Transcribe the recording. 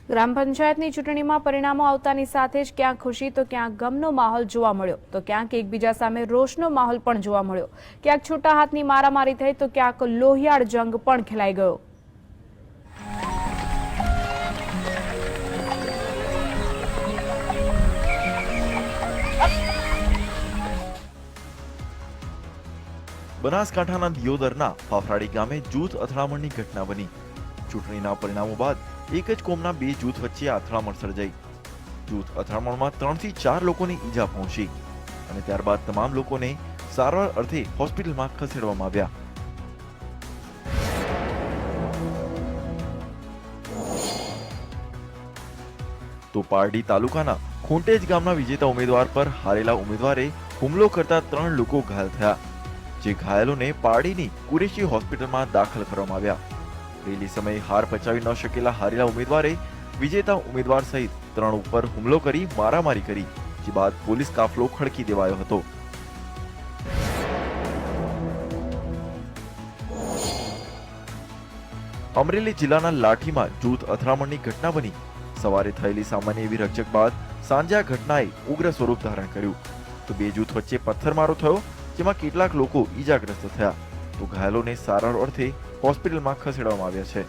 ગ્રામ પંચાયતની ચૂંટણીમાં પરિણામો આવતાની સાથે જ ક્યાંક ખુશી તો ક્યાંક ગમનો માહોલ જોવા મળ્યો, તો ક્યાંક એકબીજા સામે રોષનો માહોલ પણ જોવા મળ્યો. ક્યાંક છૂટા હાથની મારામારી થઈ તો ક્યાંક લોહિયાળ જંગ પણ ખેલાઈ ગયો. બનાસકાંઠાના દિયોદરના ફાફરાડી ગામે જૂથ અથડામણની ઘટના બની. ચૂંટણીના પરિણામો બાદ એક જ કોમના બે જૂથ વચ્ચે અથડામણ સર્જાઈ. જૂથ અથડામણમાં 3 થી 4 લોકોને ઈજા પહોંચી અને ત્યારબાદ તમામ લોકોને સારવાર અર્થે હોસ્પિટલમાં ખસેડવામાં આવ્યા. તો પારડી તાલુકાના ખોંટેજ ગામના વિજેતા ઉમેદવાર પર હારેલા ઉમેદવારે હુમલો કરતા 3 લોકો ઘાયલ થયા, જે ઘાયલોને પારડીની કુરેશી હોસ્પિટલમાં દાખલ કરવામાં આવ્યા. રેલી સમયે હાર પચાવી ન શકેલા હારેલા ઉમેદવારે વિજેતા ઉમેદવાર સહિત 3 ઉપર હુમલો કરી મારામારી કરી, જે બાદ પોલીસ કાફલો ખડકી દેવાયો હતો. અમરેલી જિલ્લાના લાઠીમાં જૂથ અથડામણની ઘટના બની. સવારે થયેલી સામાન્ય એવી રકઝક બાદ સાંજે આ ઘટનાએ ઉગ્ર સ્વરૂપ ધારણ કર્યું. તો બે જૂથ વચ્ચે પથ્થરમારો થયો, જેમાં કેટલાક લોકો ઈજાગ્રસ્ત થયા, તો ઘાયલોને સારવાર અર્થે હોસ્પિટલમાં ખસેડવામાં આવ્યા છે.